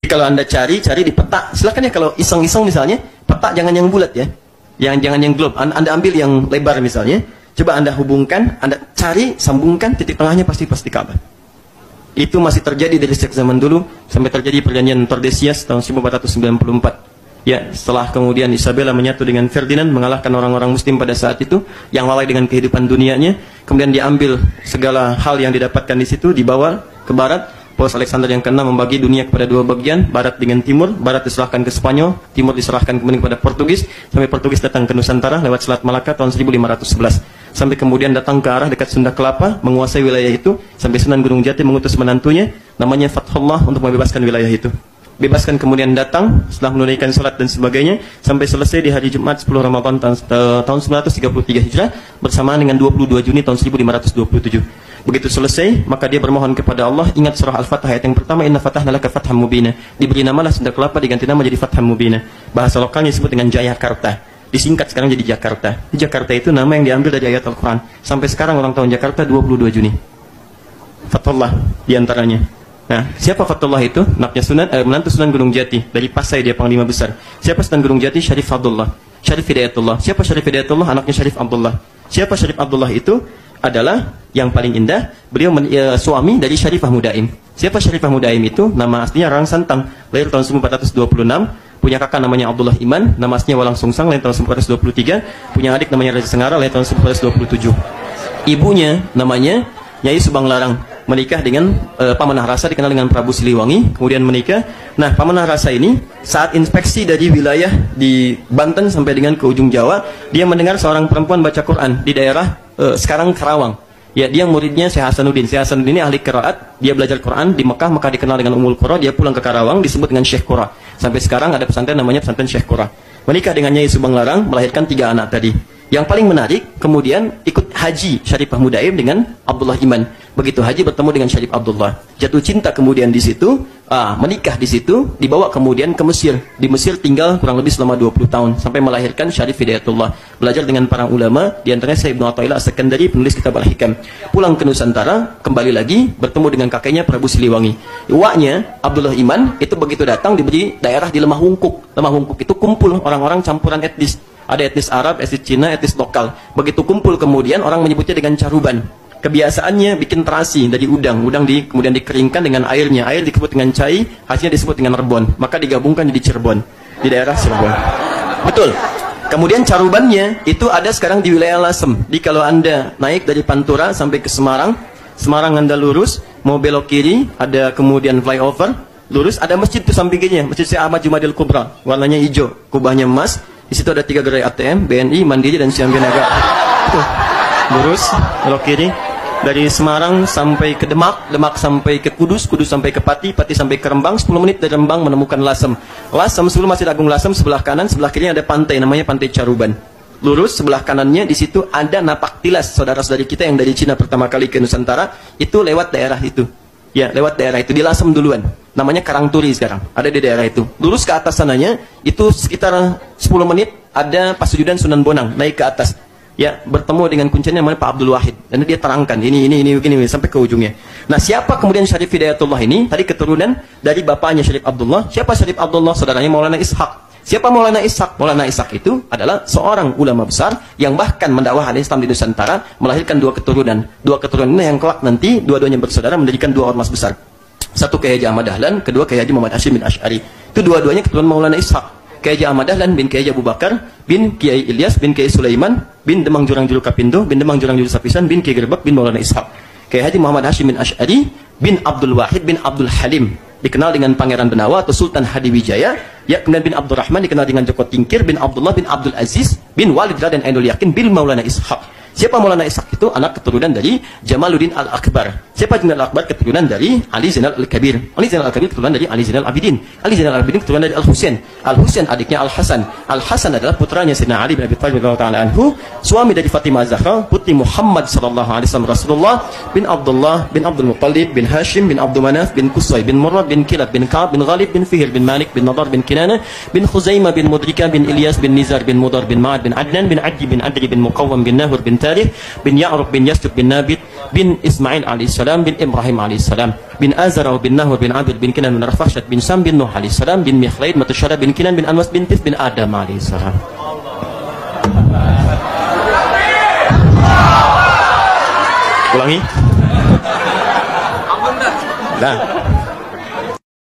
Kalau Anda cari di peta, silakan ya kalau iseng-iseng misalnya, peta jangan yang bulat ya. Jangan yang globe. Anda ambil yang lebar misalnya, coba Anda hubungkan, Anda cari, sambungkan, titik tengahnya pasti Ka'bah. Itu masih terjadi dari sejak zaman dulu sampai terjadi perjanjian Tordesillas tahun 1494. Ya, setelah kemudian Isabella menyatu dengan Ferdinand, mengalahkan orang-orang muslim pada saat itu yang lalai dengan kehidupan dunianya, kemudian diambil segala hal yang didapatkan di situ, dibawa ke barat. Paus Alexander yang ke-6 membagi dunia kepada dua bagian, barat dengan timur. Barat diserahkan ke Spanyol, timur diserahkan kemudian kepada Portugis, sampai Portugis datang ke Nusantara lewat Selat Malaka tahun 1511. Sampai kemudian datang ke arah dekat Sunda Kelapa, menguasai wilayah itu, sampai Sunan Gunung Jati mengutus menantunya, namanya Fathullah, untuk membebaskan wilayah itu. Bebaskan kemudian datang, setelah menunaikan salat dan sebagainya, sampai selesai di hari Jumat 10 Ramadan tahun 933 Hijrah, bersamaan dengan 22 Juni tahun 1527. Begitu selesai, maka dia bermohon kepada Allah, ingat surah Al-Fatah ayat yang pertama, Inna fatahna laka fatham mubina. Diberi namalah Sunda Kelapa, diganti nama jadi Fatham Mubina. Bahasa lokalnya disebut dengan Jayakarta. Disingkat sekarang jadi Jakarta. Jakarta itu nama yang diambil dari ayat Al-Quran. Sampai sekarang ulang tahun Jakarta 22 Juni. Fathullah diantaranya. Nah, siapa Fathullah itu? Anaknya menantu Sunan Gunung Jati. Dari Pasai dia panglima besar. Siapa Sunan Gunung Jati? Syarif Abdullah. Syarif Hidayatullah. Siapa Syarif Hidayatullah? Anaknya Syarif Abdullah. Siapa Syarif Abdullah itu? Adalah yang paling indah, beliau suami dari Syarifah Mudaim. Siapa Syarifah Mudaim itu? Nama aslinya Rang Santang, lahir tahun 1426, punya kakak namanya Abdullah Iman, nama aslinya Walang Sungsang, lahir tahun 1423, punya adik namanya Raja Sengara, lahir tahun 1427. Ibunya namanya Nyai Subang Larang, menikah dengan Pamanah Rasa, dikenal dengan Prabu Siliwangi, kemudian menikah. Nah, Pamanah Rasa ini saat inspeksi dari wilayah di Banten sampai dengan ke ujung Jawa, dia mendengar seorang perempuan baca Quran di daerah sekarang Karawang. Ya, dia muridnya Syekh Hasanuddin. Syekh Hasanuddin ini ahli qiraat, dia belajar Quran di Mekah, maka dikenal dengan Ummul Qura. Dia pulang ke Karawang disebut dengan Syekh Qura. Sampai sekarang ada pesantren namanya pesantren Syekh Qura. Menikah dengan Nyai Subang Larang, melahirkan 3 anak tadi. Yang paling menarik, kemudian ikut haji Syarifah Mudaim dengan Abdullah Iman. Begitu haji bertemu dengan Syarif Abdullah, jatuh cinta kemudian di situ, menikah di situ, dibawa kemudian ke Mesir. Di Mesir tinggal kurang lebih selama 20 tahun sampai melahirkan Syarif Hidayatullah. Belajar dengan para ulama, di antaranya Syekh Ibnu Athaillah As-Sakandari, penulis kitab Al-Hikam. Pulang ke Nusantara, kembali lagi bertemu dengan kakeknya Prabu Siliwangi. Uaknya Abdullah Iman itu begitu datang diberi daerah di Lemah Wungkuk. Lemah Wungkuk itu kumpul orang-orang campuran etnis. Ada etnis Arab, etnis Cina, etnis lokal. Begitu kumpul kemudian orang menyebutnya dengan caruban. Kebiasaannya bikin terasi dari udang. Kemudian dikeringkan dengan airnya. Air disebut dengan cai, hasilnya disebut dengan rebon. Maka digabungkan jadi Cirebon. Di daerah Cirebon. Betul. Kemudian carubannya itu ada sekarang di wilayah Lasem. Jadi kalau Anda naik dari Pantura sampai ke Semarang, Semarang Anda lurus, mau belok kiri, ada kemudian flyover, lurus, ada masjid itu sampingnya, Masjid Syekh Ahmad Jumadil Kubra. Warnanya hijau, kubahnya emas. Di situ ada 3 gerai ATM, BNI, Mandiri, dan Siam Binaga. Lurus, belok kiri. Dari Semarang sampai ke Demak, Demak sampai ke Kudus, Kudus sampai ke Pati, Pati sampai ke Rembang. 10 menit dari Rembang menemukan Lasem. Lasem, sebelum Masjid Agung Lasem, sebelah kanan, sebelah kirinya ada pantai, namanya Pantai Caruban. Lurus, sebelah kanannya di situ ada Napak Tilas, saudara-saudari kita yang dari Cina pertama kali ke Nusantara, itu lewat daerah itu. Ya, lewat daerah itu, di Lasem duluan. Namanya Karangturi sekarang, ada di daerah itu. Lurus ke atas sananya, itu sekitar 10 menit, ada Pasujudan Sunan Bonang, naik ke atas. Ya, bertemu dengan kuncinya namanya Pak Abdul Wahid. Dan dia terangkan, ini, begini, sampai ke ujungnya. Nah, siapa kemudian Syarif Hidayatullah ini? Tadi keturunan dari bapaknya Syarif Abdullah. Siapa Syarif Abdullah? Saudaranya Maulana Ishaq. Siapa Maulana Ishaq? Maulana Ishaq itu adalah seorang ulama besar yang bahkan mendakwahkan Islam di Nusantara, melahirkan 2 keturunan. 2 keturunan ini yang kelak nanti dua-duanya bersaudara mendirikan 2 ormas besar. Satu Kiai Haji Ahmad Dahlan, kedua Kiai Haji Muhammad Hashim bin Asy'ari. Itu dua-duanya keturunan Maulana Ishaq. Kiai Haji Ahmad Dahlan bin Kiai Haji Abu Bakar bin Kiai Ilyas bin Kiai Sulaiman bin Demang Jurang Juru Kapindo bin Demang Jurang Juru Sapisan bin Kiai Gerbak bin Maulana Ishaq. Kiai Haji Muhammad Hashim bin Asy'ari bin Abdul Wahid bin Abdul Halim, dikenal dengan Pangeran Benawa atau Sultan Hadiwijaya. Ya, kemudian bin Abdurrahman dikenal dengan Joko Tingkir bin Abdullah bin Abdul Aziz bin Walid Raden Ainul Yakin bin Maulana Ishaq. Siapa Maulana Ishaq itu? Anak keturunan dari Jamaluddin Al-Akbar. Siapa Jamaluddin Al-Akbar? Keturunan dari Ali Zainal Al-Kabir. Ali Zainal Al-Kabir keturunan dari Ali Zainal Abidin. Ali Zainal Abidin keturunan dari Al-Husain. Al-Husain adiknya Al-Hasan. Al-Hasan adalah putranya Sayyidina Ali bin Abi Thalib radhiyallahu taala anhu, suami dari Fatimah Zahra, putri Muhammad sallallahu alaihi wasallam Rasulullah bin Abdullah bin Abdul Muttalib bin Hashim bin Abdul Manaf bin Qusay bin Murrad bin Kilab bin Ka'ab bin Ghalib bin Fihr bin Malik bin Nadar bin Kinana bin Khuzaimah bin Mudrika bin Ilyas bin Nizar bin Mudar bin Ma'ad bin Adnan bin Adi bin Adri bin Muqawwam bin Nahur bin Tarikh, bin Ya'rub, bin Yasjud, bin Nabit, bin Ismail alaihissalam, bin Ibrahim alaihissalam, bin Azara, bin Nahur, bin Abid, bin Kinan, bin Rafashad, bin Sam, bin Nuh alaihissalam, bin Mikhlaid, Matusyara, bin Kinan, bin Anwas, bin Tis, bin Adam alaihissalam. Ulangi. Nah.